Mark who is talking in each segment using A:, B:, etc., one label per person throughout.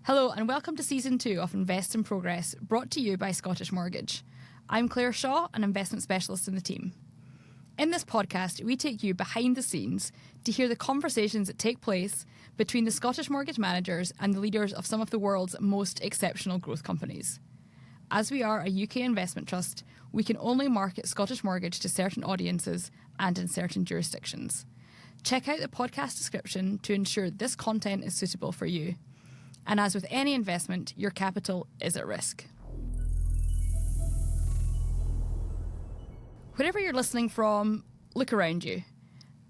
A: Hello and welcome to Season 2 of Invest in Progress, brought to you by Scottish Mortgage. I'm Claire Shaw, an investment specialist in the team. In this podcast, we take you behind the scenes to hear the conversations that take place between the Scottish mortgage managers and the leaders of some of the world's most exceptional growth companies. As we are a UK investment trust, we can only market Scottish Mortgage to certain audiences and in certain jurisdictions. Check out the podcast description to ensure this content is suitable for you. And as with any investment, your capital is at risk. Wherever you're listening from, look around you.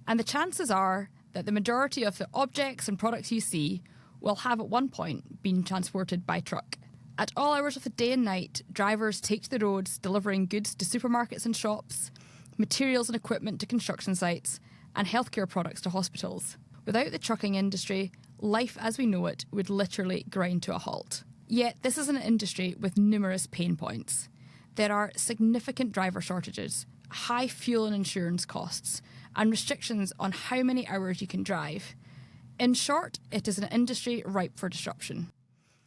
A: And the chances are that the majority of the objects and products you see will have at one point been transported by truck. At all hours of the day and night, drivers take to the roads delivering goods to supermarkets and shops, materials and equipment to construction sites, and healthcare products to hospitals. Without the trucking industry, life as we know it would literally grind to a halt. Yet this is an industry with numerous pain points. There are significant driver shortages, high fuel and insurance costs, and restrictions on how many hours you can drive. In short, it is an industry ripe for disruption.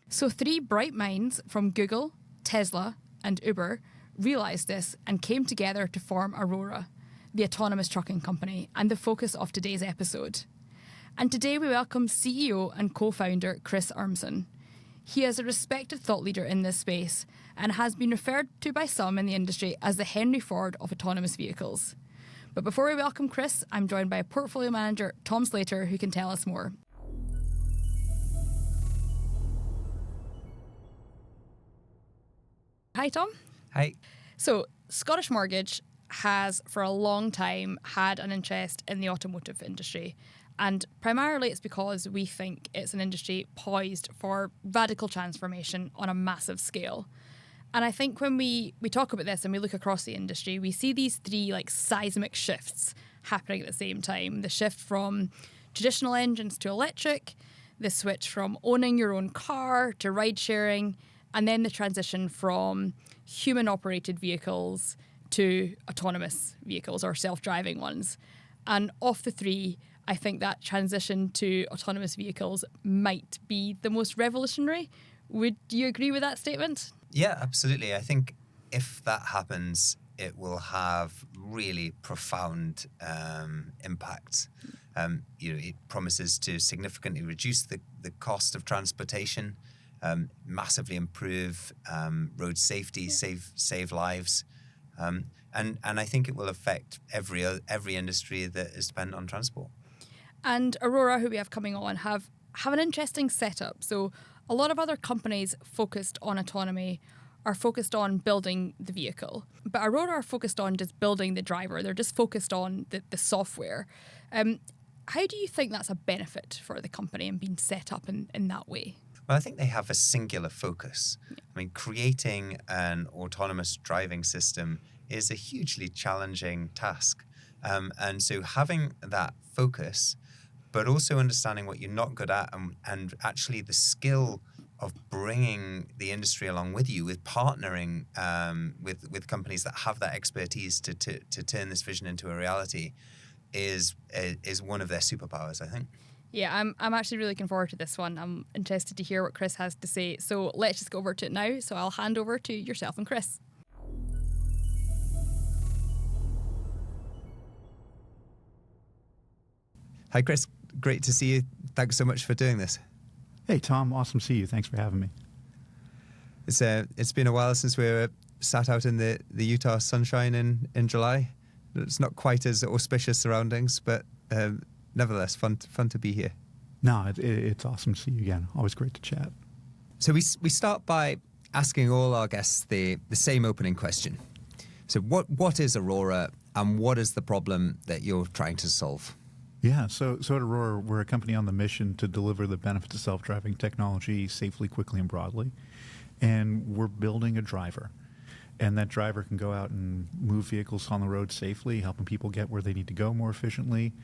A: So 3 bright minds from Google, Tesla, and Uber realised this and came together to form Aurora, the autonomous trucking company, and the focus of today's episode. And today we welcome CEO and co-founder Chris Urmson. He is a respected thought leader in this space and has been referred to by some in the industry as the Henry Ford of autonomous vehicles. But before we welcome Chris, I'm joined by a portfolio manager, Tom Slater, who can tell us more. Hi, Tom.
B: Hi.
A: So, Scottish Mortgage has for a long time had an interest in the automotive industry. And primarily it's because we think it's an industry poised for radical transformation on a massive scale. And I think when we talk about this and we look across the industry, we see these 3 seismic shifts happening at the same time. The shift from traditional engines to electric, the switch from owning your own car to ride sharing, and then the transition from human-operated vehicles to autonomous vehicles or self-driving ones. And of the 3, I think that transition to autonomous vehicles might be the most revolutionary. Would you agree with that statement?
B: Yeah, absolutely. I think if that happens, it will have really profound impacts. It promises to significantly reduce the cost of transportation, massively improve road safety, save lives. And I think it will affect every industry that is dependent on transport.
A: And Aurora, who we have coming on, have an interesting setup. So a lot of other companies focused on autonomy are focused on building the vehicle. But Aurora are focused on just building the driver. They're just focused on the software. How do you think that's a benefit for the company and being set up in that way?
B: Well, I think they have a singular focus. Yeah. I mean, creating an autonomous driving system is a hugely challenging task. And so having that focus, but also understanding what you're not good at and actually the skill of bringing the industry along with you, with partnering with companies that have that expertise to turn this vision into a reality is one of their superpowers, I think.
A: Yeah, I'm actually really looking forward to this one. I'm interested to hear what Chris has to say. So let's just go over to it now. So I'll hand over to yourself and Chris.
B: Hi, Chris. Great to see you. Thanks so much for doing this.
C: Hey, Tom. Awesome to see you. Thanks for having me.
B: It's been a while since we were sat out in the Utah sunshine in July. It's not quite as auspicious surroundings, but nevertheless, fun to be here.
C: No, it's awesome to see you again. Always great to chat.
B: So we start by asking all our guests the same opening question. So what is Aurora and what is the problem that you're trying to solve?
C: Yeah, so at Aurora, we're a company on the mission to deliver the benefits of self-driving technology safely, quickly, and broadly. And we're building a driver. And that driver can go out and move vehicles on the road safely, helping people get where they need to go more efficiently,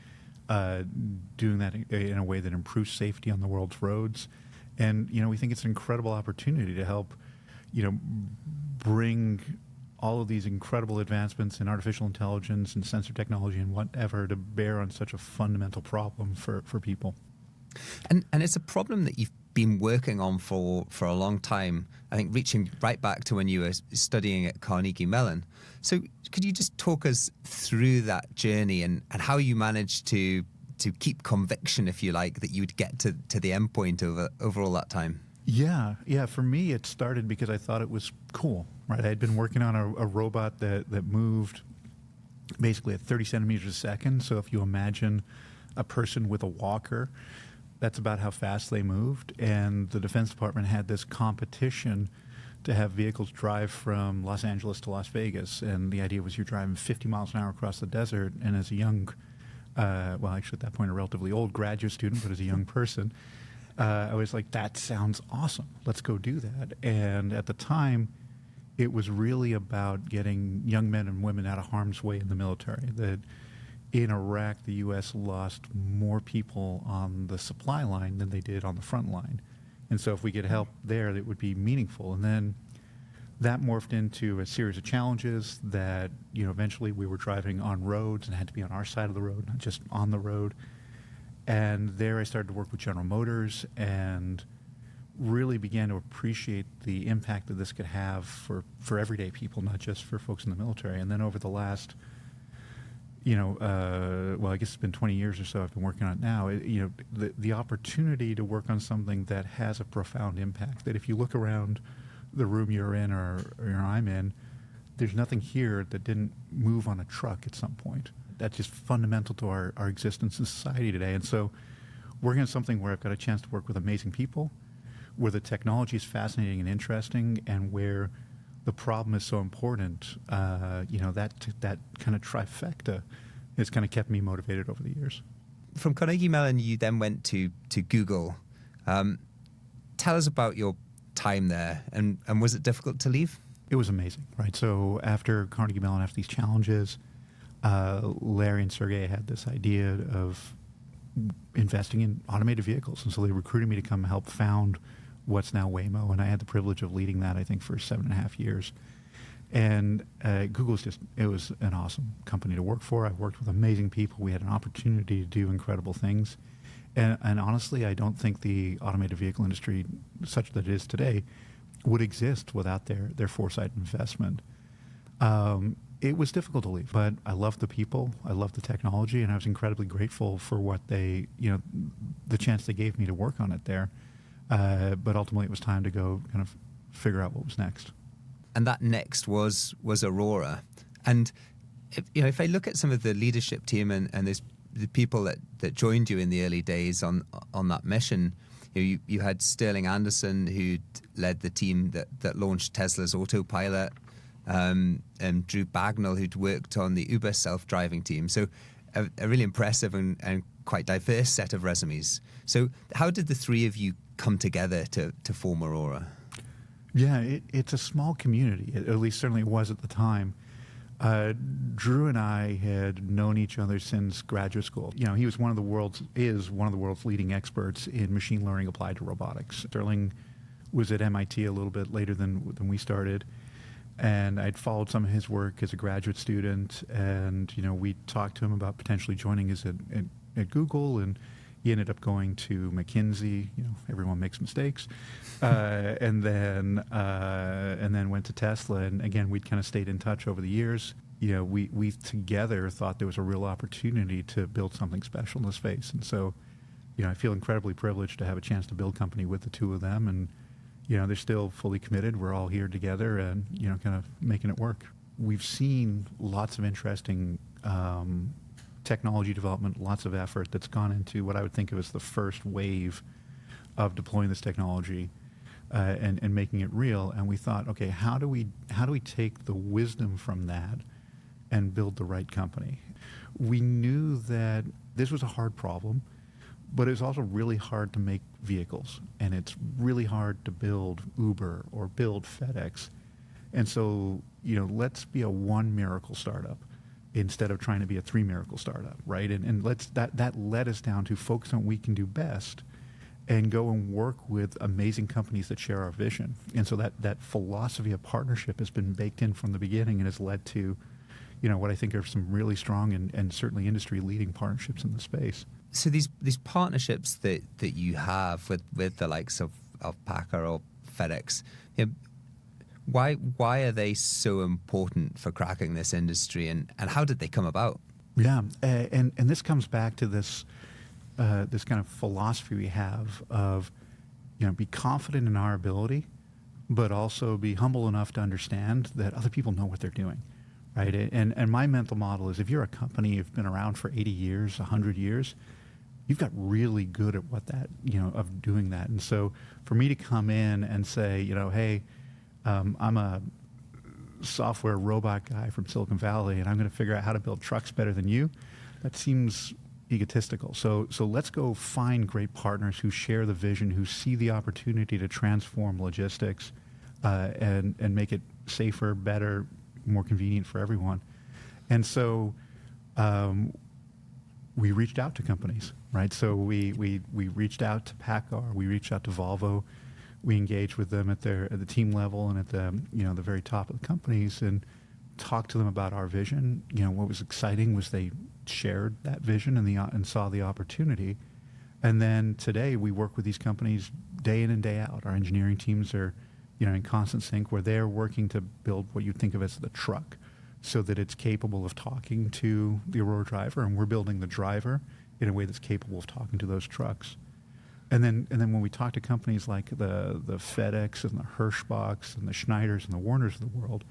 C: doing that in a way that improves safety on the world's roads. And, we think it's an incredible opportunity to help, bring all of these incredible advancements in artificial intelligence and sensor technology and whatever to bear on such a fundamental problem for people.
B: And it's a problem that you've been working on for a long time, I think reaching right back to when you were studying at Carnegie Mellon. So could you just talk us through that journey and how you managed to keep conviction, if you like, that you would get to the end point over all that time?
C: Yeah. For me, it started because I thought it was cool, right? I had been working on a robot that moved basically at 30 centimeters a second. So if you imagine a person with a walker, that's about how fast they moved. And the Defense Department had this competition to have vehicles drive from Los Angeles to Las Vegas. And the idea was you're driving 50 miles an hour across the desert. And as a young, well, actually at that point a relatively old graduate student, but as a young person, I was like, that sounds awesome. Let's go do that. And at the time, it was really about getting young men and women out of harm's way in the military. That in Iraq, the U.S. lost more people on the supply line than they did on the front line. And so if we could help there, that would be meaningful. And then that morphed into a series of challenges that, eventually we were driving on roads and had to be on our side of the road, not just on the road. And there I started to work with General Motors and really began to appreciate the impact that this could have for everyday people, not just for folks in the military. And then over the last, well, I guess it's been 20 years or so I've been working on it now, the opportunity to work on something that has a profound impact, that if you look around the room you're in or I'm in, there's nothing here that didn't move on a truck at some point. That's just fundamental to our existence in society today. And so working on something where I've got a chance to work with amazing people, where the technology is fascinating and interesting, and where the problem is so important, that kind of trifecta has kind of kept me motivated over the years.
B: From Carnegie Mellon, you then went to Google. Tell us about your time there, and was it difficult to leave?
C: It was amazing, right? So after Carnegie Mellon, after these challenges, Larry and Sergey had this idea of investing in automated vehicles. And so they recruited me to come help found what's now Waymo. And I had the privilege of leading that, I think, for 7.5 years. And Google it was an awesome company to work for. I worked with amazing people. We had an opportunity to do incredible things. And honestly, I don't think the automated vehicle industry, such that it is today, would exist without their foresight and investment. It was difficult to leave, but I loved the people, I loved the technology, and I was incredibly grateful for what the chance they gave me to work on it there. But ultimately, it was time to go kind of figure out what was next.
B: And that next was Aurora. And if I look at some of the leadership team and there's the people that joined you in the early days on that mission, you had Sterling Anderson, who led the team that launched Tesla's autopilot, and Drew Bagnall, who'd worked on the Uber self-driving team. So a really impressive and quite diverse set of resumes. So how did the three of you come together to form Aurora?
C: Yeah, it's a small community. At least certainly it was at the time. Drew and I had known each other since graduate school. He was is one of the world's leading experts in machine learning applied to robotics. Sterling was at MIT a little bit later than we started. And I'd followed some of his work as a graduate student, and we talked to him about potentially joining us at Google, and he ended up going to McKinsey. Everyone makes mistakes, and then went to Tesla. And again, we'd kind of stayed in touch over the years. We together thought there was a real opportunity to build something special in this space, and so I feel incredibly privileged to have a chance to build company with the two of them. And they're still fully committed. We're all here together and, kind of making it work. We've seen lots of interesting technology development, lots of effort that's gone into what I would think of as the first wave of deploying this technology and making it real. And we thought, okay, how do we take the wisdom from that and build the right company? We knew that this was a hard problem, but it's also really hard to make vehicles, and it's really hard to build Uber or build FedEx. And so, let's be a one miracle startup instead of trying to be a 3 miracle startup, right? And that led us down to focus on what we can do best and go and work with amazing companies that share our vision. And so that philosophy of partnership has been baked in from the beginning and has led to, what I think are some really strong and certainly industry-leading partnerships in the space.
D: So these partnerships that you have with the likes of Packer or FedEx, why are they so important for cracking this industry, and how did they come about?
C: Yeah, and this comes back to this kind of philosophy we have of, be confident in our ability, but also be humble enough to understand that other people know what they're doing, right? And my mental model is, if you're a company, you've been around for 80 years, 100 years, you've got really good at what that, of doing that. And so for me to come in and say, hey, I'm a software robot guy from Silicon Valley, and I'm going to figure out how to build trucks better than you, that seems egotistical. So let's go find great partners who share the vision, who see the opportunity to transform logistics and make it safer, better, more convenient for everyone. And so we reached out to companies, right? So we reached out to PACCAR, we reached out to Volvo, we engaged with them at the team level and at the very top of the companies, and talked to them about our vision. What was exciting was they shared that vision and saw the opportunity. And then today we work with these companies day in and day out. Our engineering teams are in constant sync, where they're working to build what you think of as the truck, so that it's capable of talking to the Aurora driver, and we're building the driver in a way that's capable of talking to those trucks. And then when we talk to companies like the FedEx and the Hirschbachs and the Schneiders and the Warners of the world,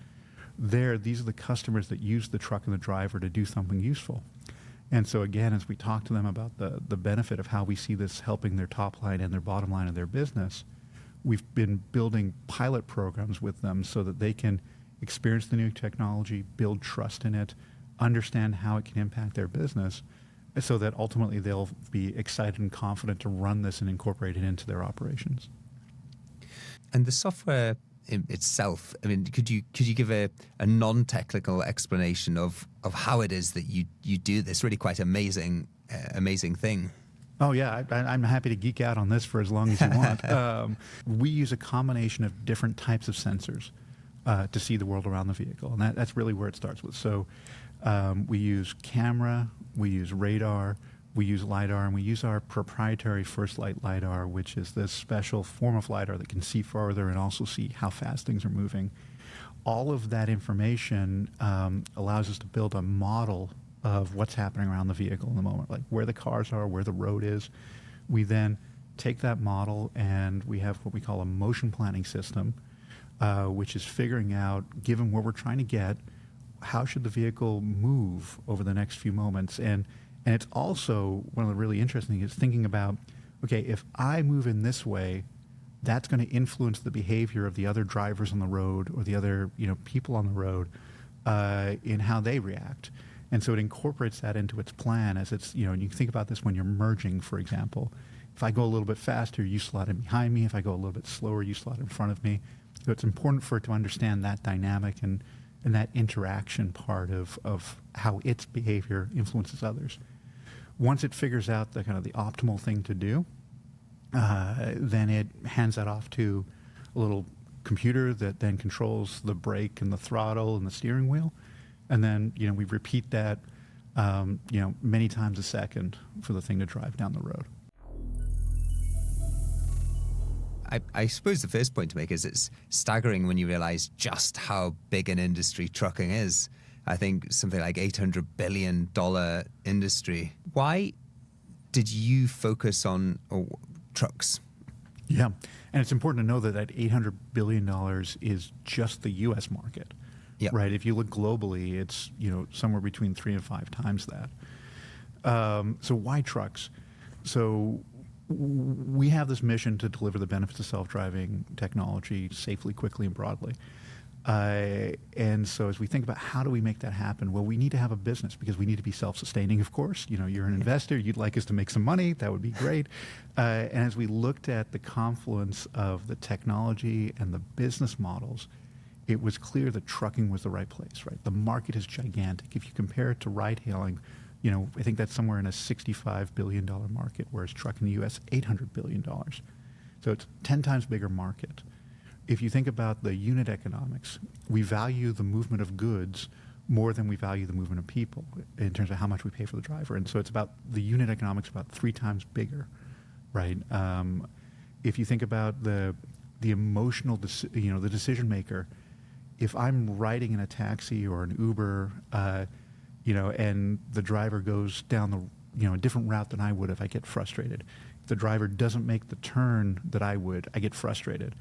C: these are the customers that use the truck and the driver to do something useful. And so again, as we talk to them about the benefit of how we see this helping their top line and their bottom line of their business, we've been building pilot programs with them so that they can experience the new technology, build trust in it, understand how it can impact their business, so that ultimately they'll be excited and confident to run this and incorporate it into their operations.
D: And the software itself, could you give a non-technical explanation of how it is that you do this really quite amazing thing?
C: Oh, yeah. I'm happy to geek out on this for as long as you want. We use a combination of different types of sensors to see the world around the vehicle. And that's really where it starts with. So we use camera, we use radar, we use LiDAR, and we use our proprietary First Light LiDAR, which is this special form of LiDAR that can see farther and also see how fast things are moving. All of that information allows us to build a model of what's happening around the vehicle in the moment, like where the cars are, where the road is. We then take that model, and we have what we call a motion planning system, which is figuring out, given where we're trying to get, how should the vehicle move over the next few moments. And it's also, one of the really interesting things is thinking about, okay, if I move in this way, that's going to influence the behavior of the other drivers on the road, or the other people on the road in how they react. And so it incorporates that into its plan as it's, and you think about this when you're merging, for example. If I go a little bit faster, you slot in behind me. If I go a little bit slower, you slot in front of me. So it's important for it to understand that dynamic and that interaction part of how its behavior influences others. Once it figures out the kind of the optimal thing to do, then it hands that off to a little computer that then controls the brake and the throttle and the steering wheel. And then, we repeat that, many times a second for the thing to drive down the road.
D: I suppose the first point to make is it's staggering when you realize just how big an industry trucking is. I think something like $800 billion industry. Why did you focus on trucks?
C: Yeah, and it's important to know that $800 billion is just the U.S. market.
D: Yep.
C: Right. If you look globally, it's somewhere between 3 and 5 times that. So why trucks? So we have this mission to deliver the benefits of self-driving technology safely, quickly, and broadly. And so as we think about how do we make that happen, well, we need to have a business because we need to be self-sustaining, of course. You're an investor. You'd like us to make some money. That would be great. And as we looked at the confluence of the technology and the business models, it was clear that trucking was the right place, right? The market is gigantic. If you compare it to ride-hailing, I think that's somewhere in a $65 billion market, whereas truck in the U.S., $800 billion. So it's 10 times bigger market. If you think about the unit economics, we value the movement of goods more than we value the movement of people in terms of how much we pay for the driver. And so it's about the unit economics about 3 times bigger, right? If you think about the emotional, the decision maker, if I'm riding in a taxi or an Uber, and the driver goes down a different route than I would if I get frustrated. If the driver doesn't make the turn that I would, I get frustrated.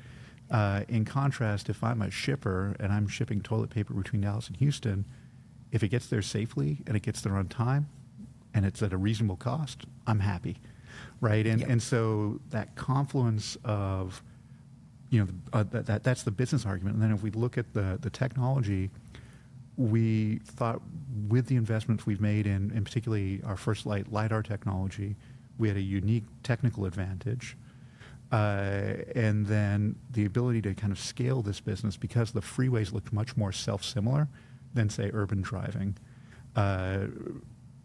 C: In contrast, if I'm a shipper and I'm shipping toilet paper between Dallas and Houston, if it gets there safely and it gets there on time and it's at a reasonable cost, I'm happy, right? And so that confluence of, that's the business argument. And then if we look at the technology, we thought with the investments we've made in particularly our FirstLight LiDAR technology, we had a unique technical advantage. And then the ability to kind of scale this business because the freeways looked much more self-similar than, say, urban driving,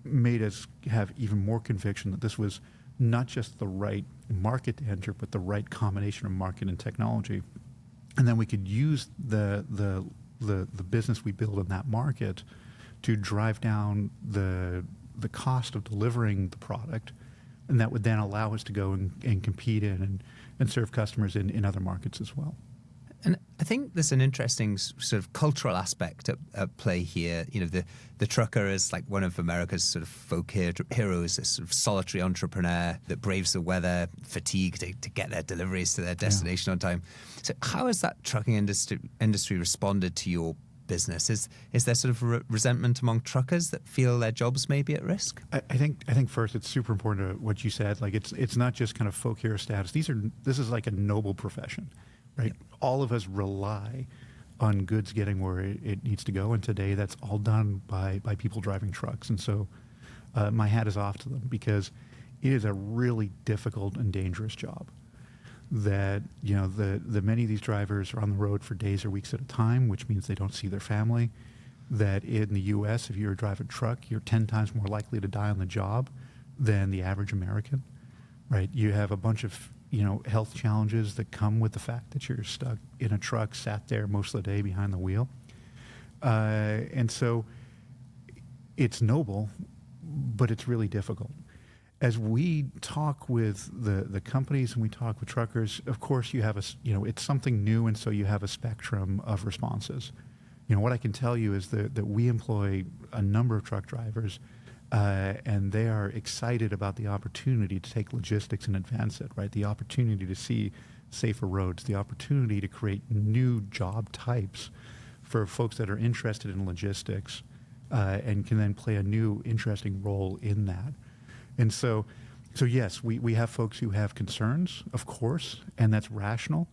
C: made us have even more conviction that this was not just the right market to enter, but the right combination of market and technology. And then we could use the business we build in that market to drive down the cost of delivering the product, and that would then allow us to go and compete in and serve customers in other markets as well.
D: And I think there's an interesting sort of cultural aspect at play here. The trucker is like one of America's sort of folk heroes, a sort of solitary entrepreneur that braves the weather, fatigue to get their deliveries to their destination on time. So how has that trucking industry responded to your business? Is there sort of resentment among truckers that feel their jobs may be at risk?
C: I think first it's super important to what you said. Like it's not just kind of folk hero status. This is like a noble profession, right? Yep. All of us rely on goods getting where it needs to go, and today that's all done by people driving trucks. And so my hat is off to them because it is a really difficult and dangerous job. That the many of these drivers are on the road for days or weeks at a time, which means they don't see their family. That in the U.S., if you're driving a truck, you're 10 times more likely to die on the job than the average American, right? You have a bunch of health challenges that come with the fact that you're stuck in a truck, sat there most of the day behind the wheel, and so it's noble, but it's really difficult. As we talk with the companies and we talk with truckers, of course you have it's something new, and so you have a spectrum of responses. What I can tell you is that we employ a number of truck drivers, and they are excited about the opportunity to take logistics and advance it, right? The opportunity to see safer roads, the opportunity to create new job types for folks that are interested in logistics, and can then play a new interesting role in that. And so yes, we have folks who have concerns, of course, and that's rational,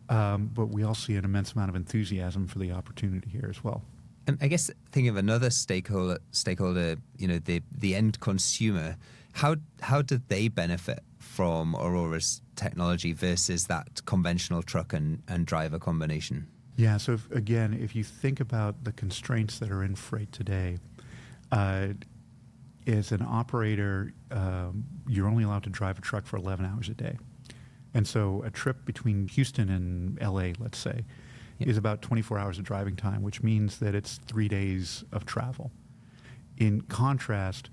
C: but we all see an immense amount of enthusiasm for the opportunity here as well.
D: And I guess thinking of another stakeholder, the end consumer, how did they benefit from Aurora's technology versus that conventional truck and driver combination?
C: Yeah, so if you think about the constraints that are in freight today, as an operator, you're only allowed to drive a truck for 11 hours a day. And so a trip between Houston and LA, let's say, is about 24 hours of driving time, which means that it's 3 days of travel. In contrast,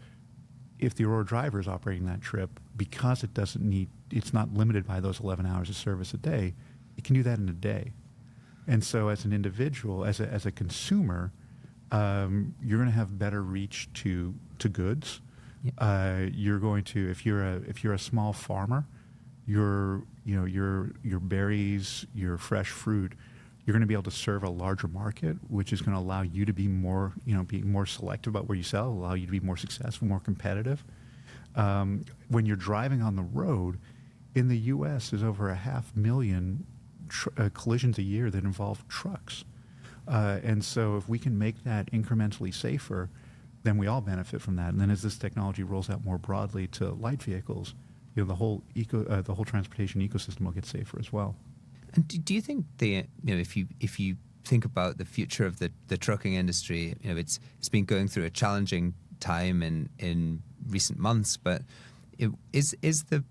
C: if the Aurora driver is operating that trip, because it's not limited by those 11 hours of service a day, it can do that in a day. And so as an individual, as a consumer, you're going to have better reach to goods. Yep. You're going to, if you're a small farmer, your berries, your fresh fruit, you're going to be able to serve a larger market, which is going to allow you to be more selective about where you sell, allow you to be more successful, more competitive. When you're driving on the road, in the U.S., there's over 500,000 collisions a year that involve trucks. And so if we can make that incrementally safer, then we all benefit from that. And then as this technology rolls out more broadly to light vehicles, the whole transportation ecosystem will get safer as well.
D: And do you think if you think about the future of the trucking industry, it's been going through a challenging time in recent months, but is the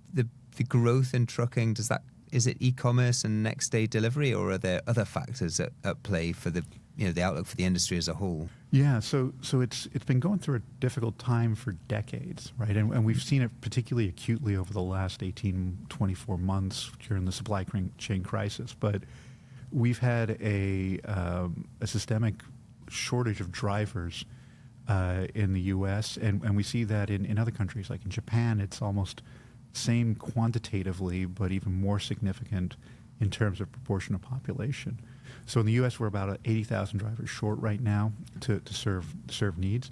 D: growth in trucking, is it e-commerce and next day delivery, or are there other factors at play for the the outlook for the industry as a whole?
C: Yeah, so it's been going through a difficult time for decades, right? And we've seen it particularly acutely over the last 18, 24 months during the supply chain crisis. But we've had a systemic shortage of drivers in the U.S., and we see that in other countries. Like in Japan, it's almost same quantitatively, but even more significant in terms of proportion of population. So in the U.S., we're about 80,000 drivers short right now to serve needs.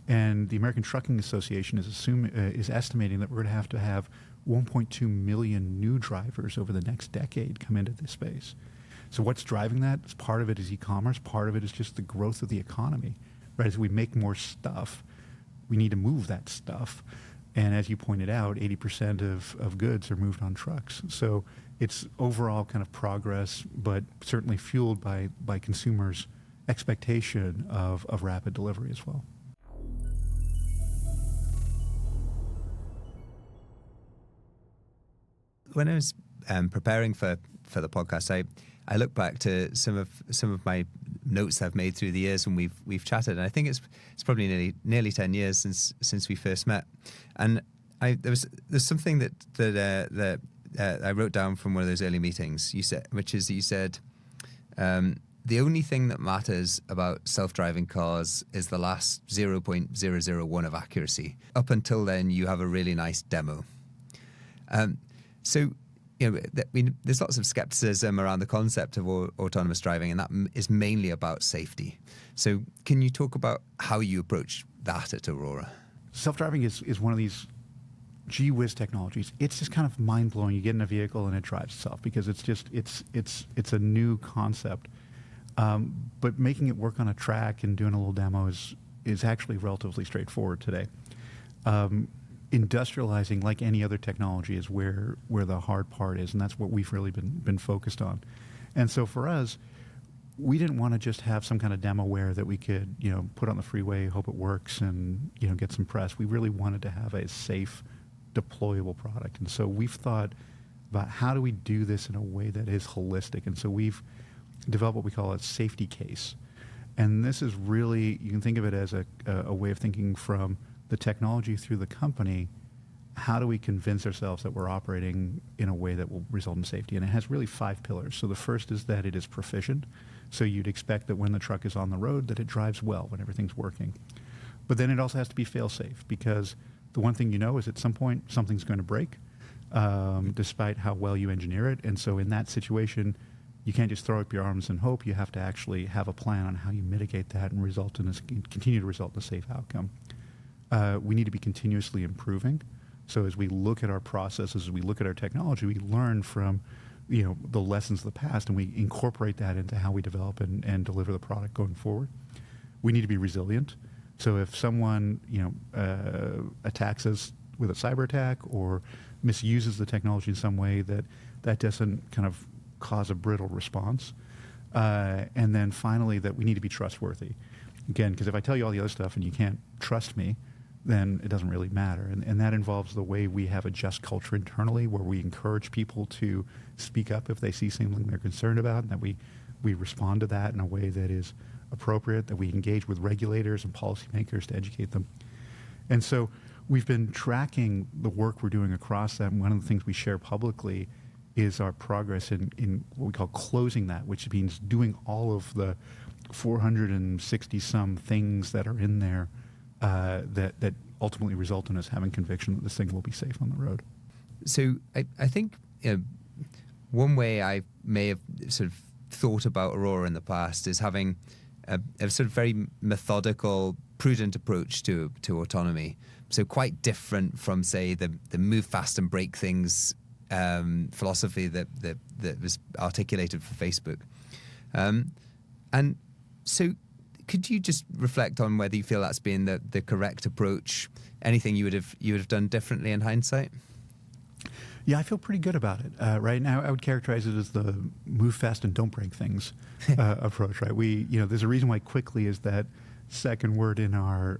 C: And the American Trucking Association is estimating that we're going to have 1.2 million new drivers over the next decade come into this space. So what's driving that? Part of it is e-commerce. Part of it is just the growth of the economy. Right? As we make more stuff, we need to move that stuff. And as you pointed out, 80% of goods are moved on trucks. So it's overall kind of progress, but certainly fueled by consumers' expectation of rapid delivery as well.
D: When I was preparing for the podcast, I look back to some of my notes I've made through the years when we've chatted, and I think it's probably nearly 10 years since we first met. And there's something that I wrote down from one of those early meetings. You said, the only thing that matters about self-driving cars is the last 0.001 of accuracy. Up until then, you have a really nice demo. So, there's lots of skepticism around the concept of autonomous driving, and that is mainly about safety. So can you talk about how you approach that at Aurora?
C: Self-driving is one of these gee whiz technologies. It's just kind of mind-blowing. You get in a vehicle and it drives itself because it's a new concept. But making it work on a track and doing a little demo is actually relatively straightforward today. Industrializing, like any other technology, is where the hard part is, and that's what we've really been focused on. And so for us, we didn't want to just have some kind of demoware that we could put on the freeway, hope it works, and get some press. We really wanted to have a safe, deployable product. And so we've thought about how do we do this in a way that is holistic. And so we've developed what we call a safety case. And this is really, you can think of it as a way of thinking from the technology through the company. How do we convince ourselves that we're operating in a way that will result in safety? And it has really 5 pillars. So the first is that it is proficient. So you'd expect that when the truck is on the road that it drives well, when everything's working. But then it also has to be fail-safe, because the one thing is at some point something's going to break, despite how well you engineer it. And so in that situation, you can't just throw up your arms and hope. You have to actually have a plan on how you mitigate that and continue to result in a safe outcome. We need to be continuously improving. So as we look at our processes, as we look at our technology, we learn from the lessons of the past, and we incorporate that into how we develop and deliver the product going forward. We need to be resilient. So if someone attacks us with a cyber attack or misuses the technology in some way, that doesn't kind of cause a brittle response. And then finally, that we need to be trustworthy. Again, because if I tell you all the other stuff and you can't trust me, then it doesn't really matter. And that involves the way we have a just culture internally, where we encourage people to speak up if they see something they're concerned about, and that we respond to that in a way that is appropriate, that we engage with regulators and policymakers to educate them. And so we've been tracking the work we're doing across that, and one of the things we share publicly is our progress in what we call closing that, which means doing all of the 460-some things that are in there that ultimately result in us having conviction that this thing will be safe on the road.
D: So I think one way I may have sort of thought about Aurora in the past is having a sort of very methodical, prudent approach to autonomy. So quite different from, say, the move fast and break things philosophy that was articulated for Facebook. And so could you just reflect on whether you feel that's been the correct approach? Anything you would have done differently in hindsight?
C: Yeah, I feel pretty good about it. Right now, I would characterize it as the move fast and don't break things approach. Right? There's a reason why quickly is that second word in our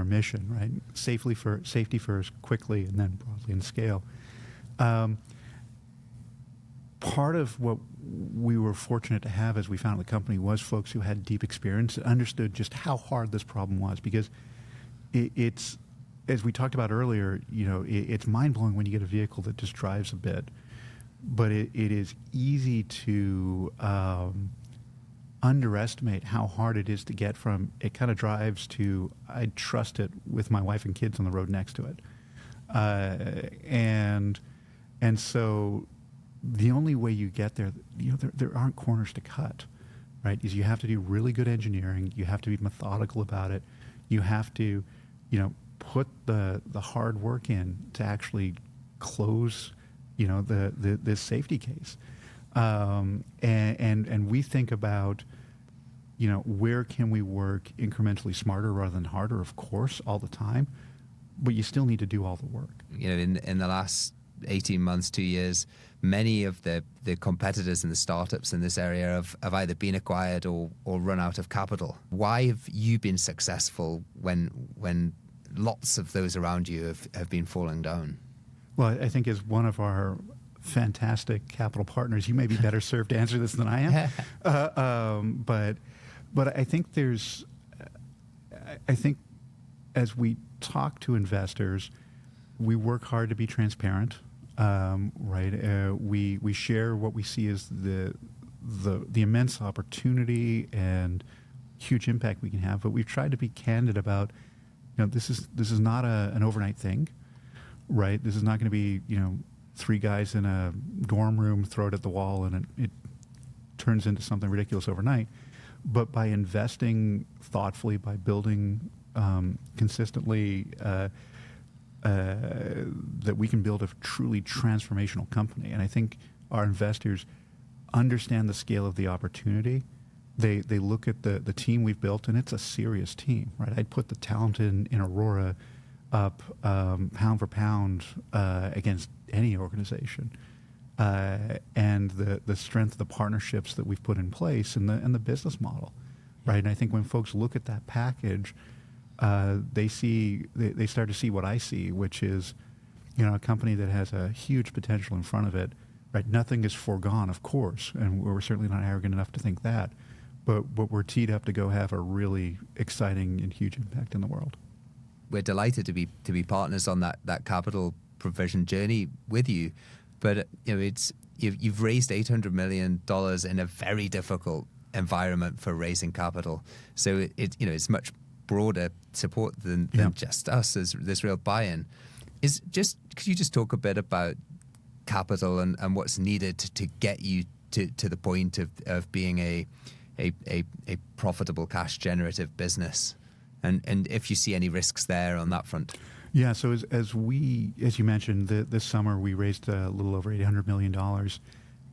C: mission. Right? Safety first, quickly, and then broadly in scale. part of what we were fortunate to have as we founded the company was folks who had deep experience and understood just how hard this problem was, because it's, as we talked about earlier, it's mind-blowing when you get a vehicle that just drives a bit, but it is easy to underestimate how hard it is to get from it kind of drives to I trust it with my wife and kids on the road next to it. And so the only way you get there, there aren't corners to cut, right? Is you have to do really good engineering. You have to be methodical about it. You have to, put the hard work in to actually close, this safety case. And we think about, where can we work incrementally smarter rather than harder, of course, all the time, but you still need to do all the work.
D: In the last 18 months, 2 years, many of the competitors and the startups in this area have either been acquired or run out of capital. Why have you been successful when lots of those around you have been falling down?
C: Well, I think as one of our fantastic capital partners, you may be better served to answer this than I am. But I think I think as we talk to investors, we work hard to be transparent, right? We share what we see as the immense opportunity and huge impact we can have, but we've tried to be candid about, this is not an overnight thing, right? This is not going to be, three guys in a dorm room, throw it at the wall, and it turns into something ridiculous overnight. But by investing thoughtfully, by building consistently, that we can build a truly transformational company. And I think our investors understand the scale of the opportunity. They look at the team we've built, and it's a serious team, right? I'd put the talent in Aurora up pound for pound against any organization. And the strength of the partnerships that we've put in place and the business model, right? And I think when folks look at that package, they start to see what I see, which is, a company that has a huge potential in front of it, right? Nothing is foregone, of course, and we're certainly not arrogant enough to think that, but we're teed up to go have a really exciting and huge impact in the world.
D: We're delighted to be partners on that capital provision journey with you, but you've raised $800 million in a very difficult environment for raising capital. So it's much broader support than just us. There's real buy-in. Could you just talk a bit about capital and what's needed to get you to the point of being a profitable cash generative business, and if you see any risks there on that front?
C: Yeah, so as you mentioned, this summer we raised a little over $800 million,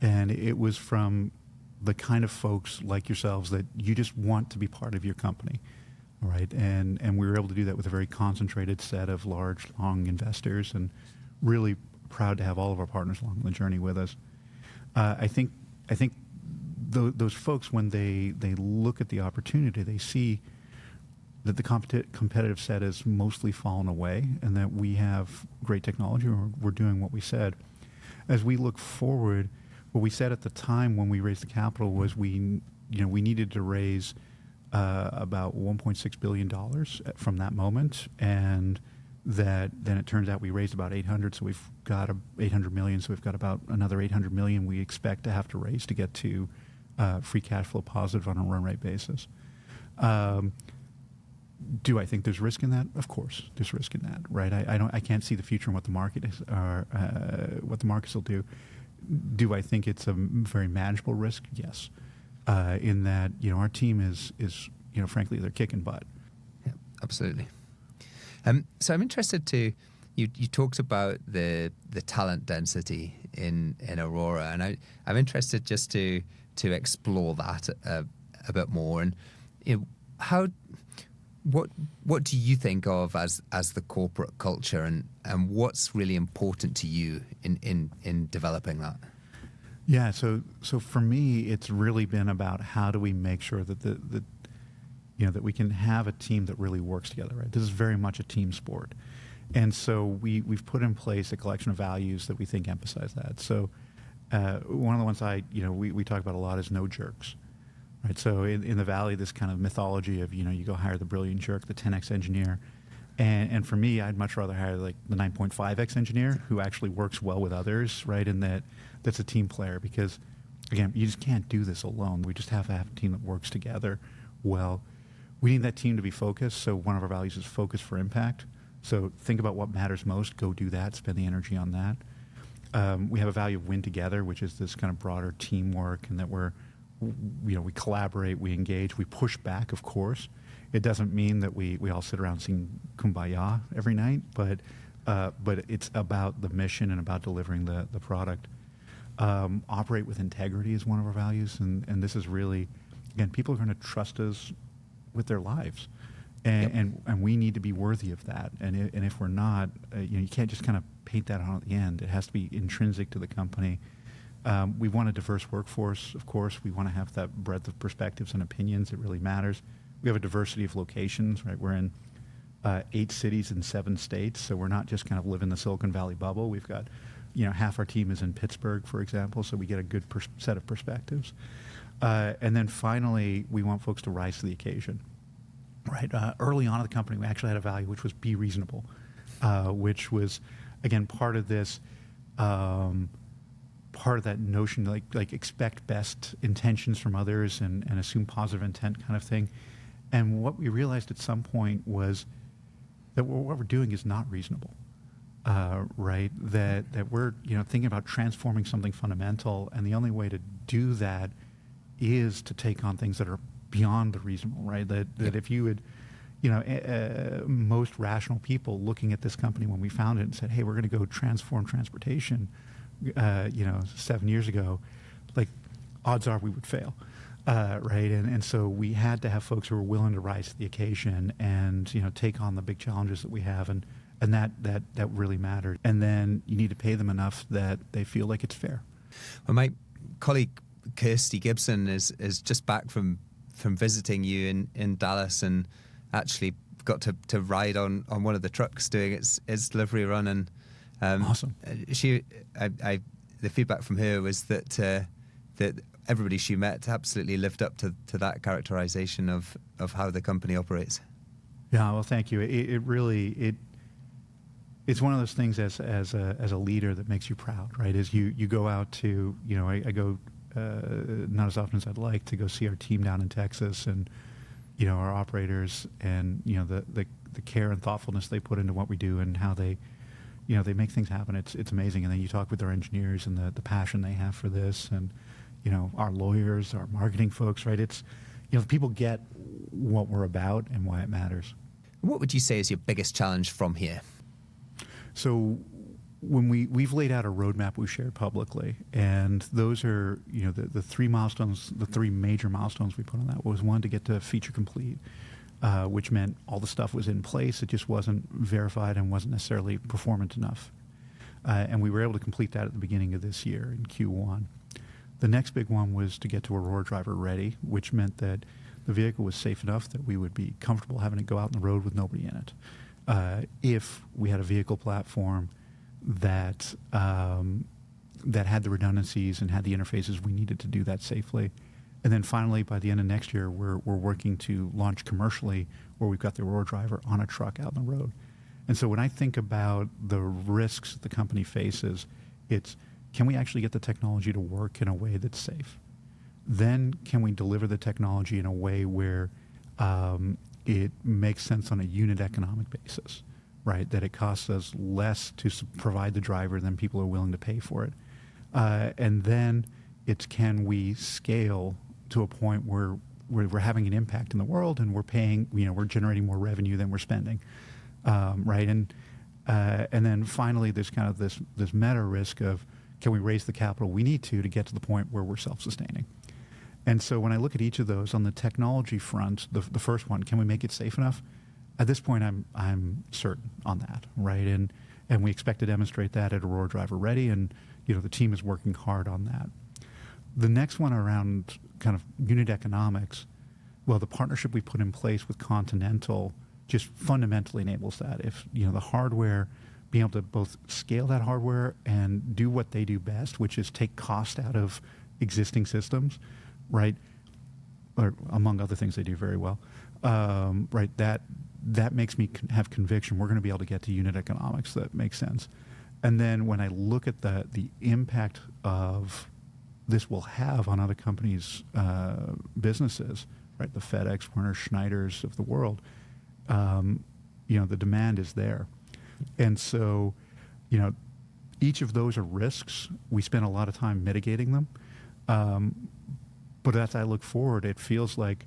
C: and it was from the kind of folks like yourselves that you just want to be part of your company, right? And we were able to do that with a very concentrated set of large, long investors, and really proud to have all of our partners along the journey with us. I think those folks, when they look at the opportunity, they see that the competitive set has mostly fallen away, and that we have great technology, and we're doing what we said. As we look forward, what we said at the time when we raised the capital was we needed to raise about $1.6 billion from that moment, and that then it turns out we raised about 800, so we've got 800 million, so we've got about another 800 million we expect to have to raise to get to free cash flow positive on a run rate basis. Do I think there's risk in that? Of course, there's risk in that, right? I can't see the future and what the market is, or what the markets will do. Do I think it's a very manageable risk? Yes. In that, our team is frankly, they're kicking butt.
D: Yeah, absolutely. So I'm interested to, you talked about the talent density in Aurora, and I'm interested just to explore that a bit more. And what do you think of as the corporate culture, and what's really important to you in developing that?
C: Yeah, so for me, it's really been about how do we make sure that that we can have a team that really works together, right? This is very much a team sport. And so we've put in place a collection of values that we think emphasize that. So one of the ones we talk about a lot is no jerks. Right, so in the Valley, this kind of mythology of, you go hire the brilliant jerk, the 10x engineer. And for me, I'd much rather hire like the 9.5x engineer who actually works well with others, right? And that's a team player, because, again, you just can't do this alone. We just have to have a team that works together well. We need that team to be focused, so one of our values is focus for impact. So think about what matters most, go do that, spend the energy on that. We have a value of win together, which is this kind of broader teamwork, and that we collaborate, we engage, we push back, of course. It doesn't mean that we all sit around singing Kumbaya every night, but it's about the mission and about delivering the product. Operate with integrity is one of our values, and this is really, again, people are going to trust us with their lives, and we need to be worthy of that. And if we're not, you can't just kind of paint that on at the end. It has to be intrinsic to the company. We want a diverse workforce, of course. We want to have that breadth of perspectives and opinions. It really matters. We have a diversity of locations, right? We're in 8 cities in 7 states, so we're not just kind of live in the Silicon Valley bubble. We've got, half our team is in Pittsburgh, for example, so we get a good set of perspectives. And then finally, we want folks to rise to the occasion, right? Early on in the company, we actually had a value which was be reasonable, which was, again, part of this. Part of that notion, like expect best intentions from others and assume positive intent kind of thing. And what we realized at some point was that what we're doing is not reasonable, right? That we're thinking about transforming something fundamental, and the only way to do that is to take on things that are beyond the reasonable, right? That if you would, most rational people looking at this company when we founded it and said, hey, we're going to go transform transportation, 7 years ago, like, odds are we would fail, right? And so we had to have folks who were willing to rise to the occasion and take on the big challenges that we have, and that really mattered. And then you need to pay them enough that they feel like it's fair.
D: Well, my colleague Kirsty Gibson is just back from visiting you in Dallas, and actually got to ride on one of the trucks doing its delivery run, and
C: awesome.
D: The feedback from her was that everybody she met absolutely lived up to that characterization of how the company operates.
C: Yeah, well, thank you. It really it's one of those things as a leader that makes you proud, right? As you go out to, I go not as often as I'd like to go see our team down in Texas, and our operators, and the care and thoughtfulness they put into what we do and how they make things happen. It's amazing. And then you talk with our engineers and the passion they have for this, and our lawyers, our marketing folks, right? It's people get what we're about and why it matters.
D: What would you say is your biggest challenge from here?
C: So when we've laid out a roadmap we shared publicly, and those are the 3 milestones, the 3 major milestones we put on that was, one, to get to feature complete, which meant all the stuff was in place. It just wasn't verified and wasn't necessarily performant enough. And we were able to complete that at the beginning of this year in Q1. The next big one was to get to Aurora driver ready, which meant that the vehicle was safe enough that we would be comfortable having it go out on the road with nobody in it. If we had a vehicle platform that had the redundancies and had the interfaces we needed to do that safely. And then finally, by the end of next year, we're working to launch commercially, where we've got the Aurora driver on a truck out on the road. And so when I think about the risks the company faces, it's, can we actually get the technology to work in a way that's safe? Then can we deliver the technology in a way where it makes sense on a unit economic basis, right? That it costs us less to provide the driver than people are willing to pay for it. And then it's, can we scale to a point where we're having an impact in the world and we're paying, we're generating more revenue than we're spending, right? And then finally, there's kind of this meta risk of, can we raise the capital we need to get to the point where we're self-sustaining? And so when I look at each of those, on the technology front, the first one, can we make it safe enough? At this point, I'm certain on that, right? And we expect to demonstrate that at Aurora Driver Ready, and the team is working hard on that. The next one around kind of unit economics, well, the partnership we put in place with Continental just fundamentally enables that. If the hardware being able to both scale that hardware and do what they do best, which is take cost out of existing systems, right? Or among other things they do very well, right? That makes me have conviction we're going to be able to get to unit economics that make sense. And then when I look at the impact of this will have on other companies' businesses, right? The FedEx, Werner, Schneiders of the world, the demand is there. And so, each of those are risks. We spend a lot of time mitigating them. But as I look forward, it feels like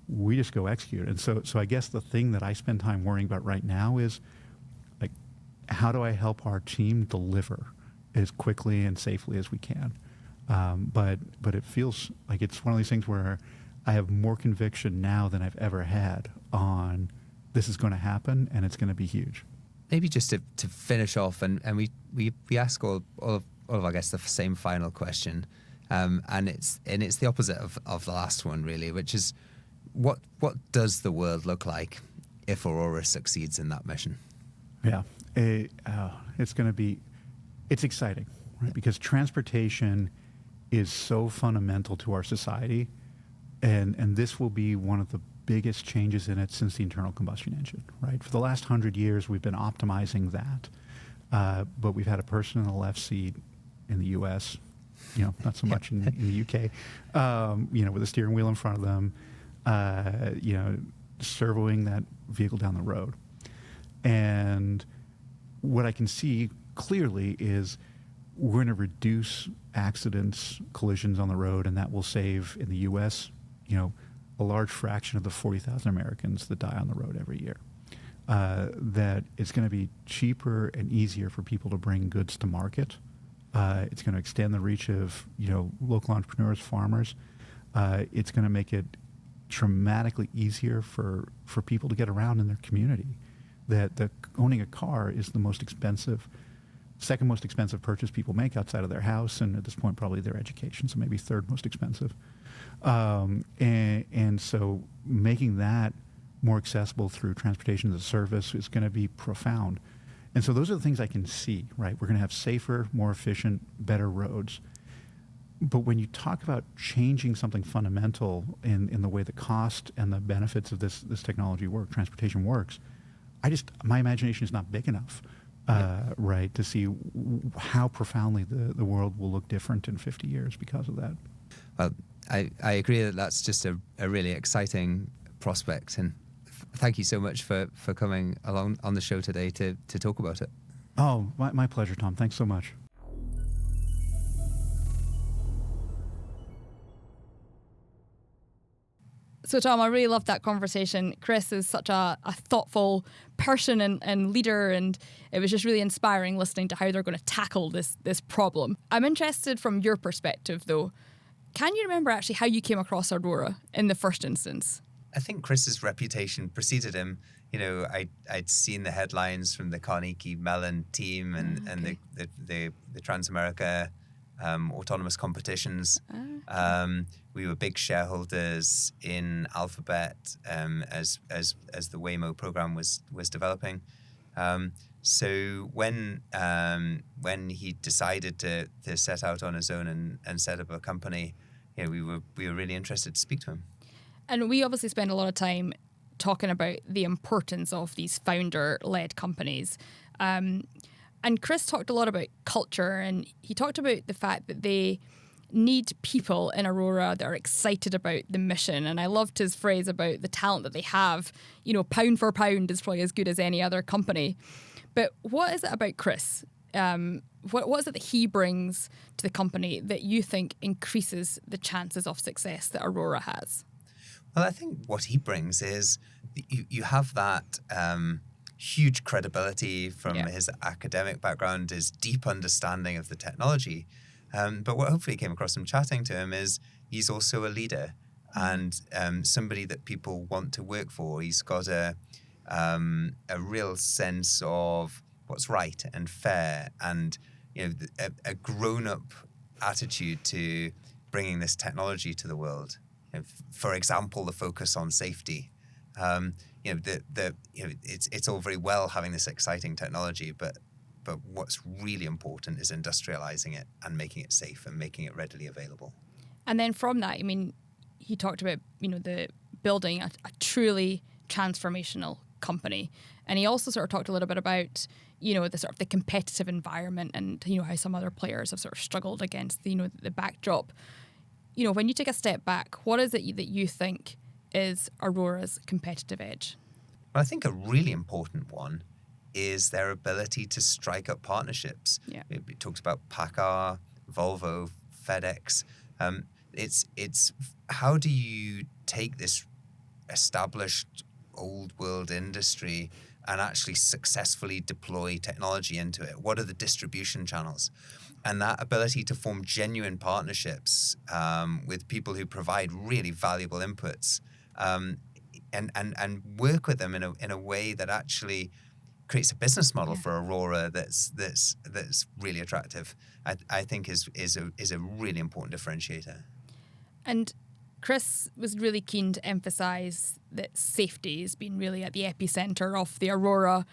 C: we just go execute. And so I guess the thing that I spend time worrying about right now is, like, how do I help our team deliver as quickly and safely as we can? But it feels like it's one of these things where I have more conviction now than I've ever had on this is going to happen and it's going to be huge.
D: Maybe just to finish off, and we ask all of I guess the same final question, and it's the opposite of the last one really, which is what does the world look like if Aurora succeeds in that mission? Yeah,
C: it's exciting, right? Because transportation is so fundamental to our society, and this will be one of the biggest changes in it since the internal combustion engine, right? For the last 100 years, we've been optimizing that, but we've had a person in the left seat in the U.S., not so much in the U.K., with a steering wheel in front of them, servoing that vehicle down the road. And what I can see clearly is we're going to reduce accidents, collisions on the road, and that will save in the U.S., a large fraction of the 40,000 Americans that die on the road every year. That it's going to be cheaper and easier for people to bring goods to market. It's going to extend the reach of local entrepreneurs, farmers. It's going to make it dramatically easier for people to get around in their community. That owning a car is the second most expensive purchase people make outside of their house, and at this point probably their education, so maybe third most expensive. And so making that more accessible through transportation as a service is going to be profound. And so those are the things I can see, right? We're going to have safer, more efficient, better roads. But when you talk about changing something fundamental in the way the cost and the benefits of this technology work, transportation works, my imagination is not big enough, right, to see how profoundly the world will look different in 50 years because of that.
D: Well, I agree that that's just a really exciting prospect, and thank you so much for coming along on the show today to talk about it.
C: Oh, my pleasure, Tom. Thanks so much.
A: So, Tom, I really loved that conversation. Chris is such a thoughtful person and leader, and it was just really inspiring listening to how they're going to tackle this problem. I'm interested from your perspective, though. Can you remember actually how you came across Aurora in the first instance?
B: I think Chris's reputation preceded him. I'd seen the headlines from the Carnegie Mellon team and the Transamerica autonomous competitions. We were big shareholders in Alphabet as the Waymo program was developing. So when he decided to set out on his own and set up a company, we were really interested to speak to him.
A: And we obviously spend a lot of time talking about the importance of these founder-led companies. And Chris talked a lot about culture, and he talked about the fact that they need people in Aurora that are excited about the mission. And I loved his phrase about the talent that they have. Pound for pound is probably as good as any other company. But what is it about Chris? What is it that he brings to the company that you think increases the chances of success that Aurora has?
B: Well, I think what he brings is you have that huge credibility from his academic background, his deep understanding of the technology. But what hopefully came across from chatting to him is he's also a leader and somebody that people want to work for. He's got a real sense of what's right and fair, and a grown-up attitude to bringing this technology to the world. For example, the focus on safety. It's all very well having this exciting technology, but But what's really important is industrializing it and making it safe and making it readily available.
A: And then from that, I mean, he talked about, the building a truly transformational company. And he also sort of talked a little bit about, the sort of the competitive environment and, how some other players have sort of struggled against, the backdrop. When you take a step back, what is it that you think is Aurora's competitive edge?
B: Well, I think a really important one is their ability to strike up partnerships.
A: Yeah.
B: It talks about PACCAR, Volvo, FedEx. It's how do you take this established old world industry and actually successfully deploy technology into it? What are the distribution channels? And that ability to form genuine partnerships with people who provide really valuable inputs, and work with them in a way that actually creates a business model for Aurora that's really attractive. I think is a really important differentiator.
A: And Chris was really keen to emphasise that safety has been really at the epicenter of the Aurora,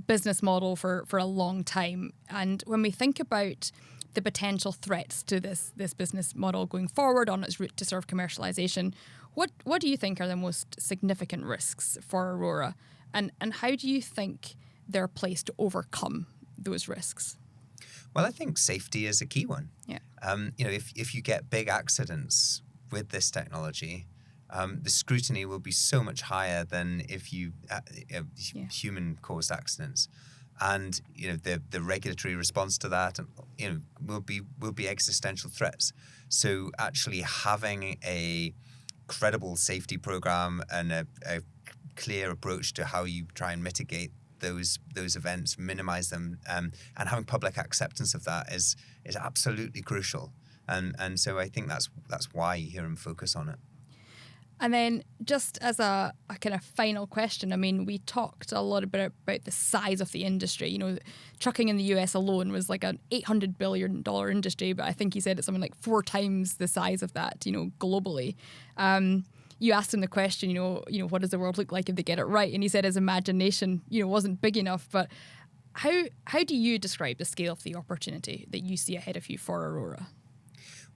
A: business model for a long time. And when we think about the potential threats to this business model going forward on its route to sort of commercialisation, what do you think are the most significant risks for Aurora? And how do you think they're placed to overcome those risks?
B: Well, I think safety is a key one.
A: Yeah.
B: If you get big accidents with this technology, the scrutiny will be so much higher than if you human-caused accidents, and the regulatory response to that, will be existential threats. So actually having a credible safety program and a clear approach to how you try and mitigate those events, minimize them, and having public acceptance of that is absolutely crucial. And so I think that's why you hear him focus on it.
A: And then just as a kind of final question, I mean, we talked a lot about the size of the industry. Trucking in the US alone was like an $800 billion industry, but I think he said it's something like 4 times the size of that, globally. You asked him the question, what does the world look like if they get it right? And he said his imagination, wasn't big enough. But how do you describe the scale of the opportunity that you see ahead of you for Aurora?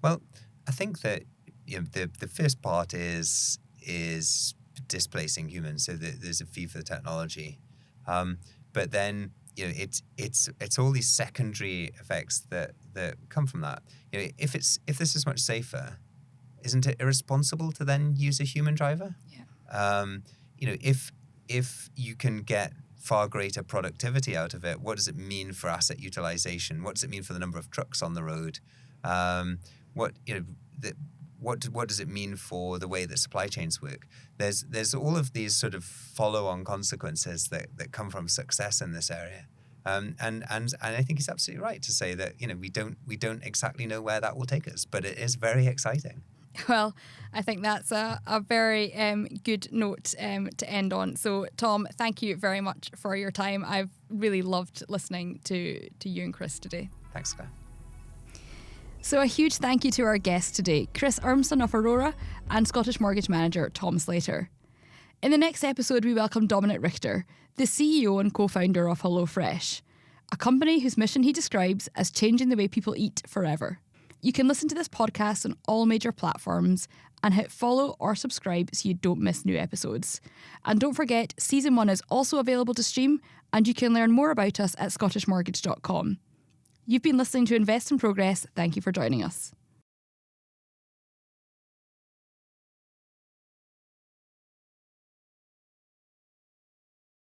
B: Well, I think that the first part is displacing humans, so that there's a fee for the technology, but then it's all these secondary effects that come from that. If this is much safer, isn't it irresponsible to then use a human driver?
A: Yeah.
B: If you can get far greater productivity out of it, what does it mean for asset utilization? What does it mean for the number of trucks on the road? What does it mean for the way that supply chains work? There's all of these sort of follow-on consequences that come from success in this area, and I think he's absolutely right to say that we don't exactly know where that will take us, but it is very exciting.
A: Well, I think that's a very good note to end on. So, Tom, thank you very much for your time. I've really loved listening to you and Chris today.
B: Thanks, Claire.
A: So a huge thank you to our guests today, Chris Urmson of Aurora and Scottish mortgage manager Tom Slater. In the next episode, we welcome Dominic Richter, the CEO and co-founder of HelloFresh, a company whose mission he describes as changing the way people eat forever. You can listen to this podcast on all major platforms and hit follow or subscribe so you don't miss new episodes. And don't forget, Season 1 is also available to stream, and you can learn more about us at scottishmortgage.com. You've been listening to Invest in Progress. Thank you for joining us.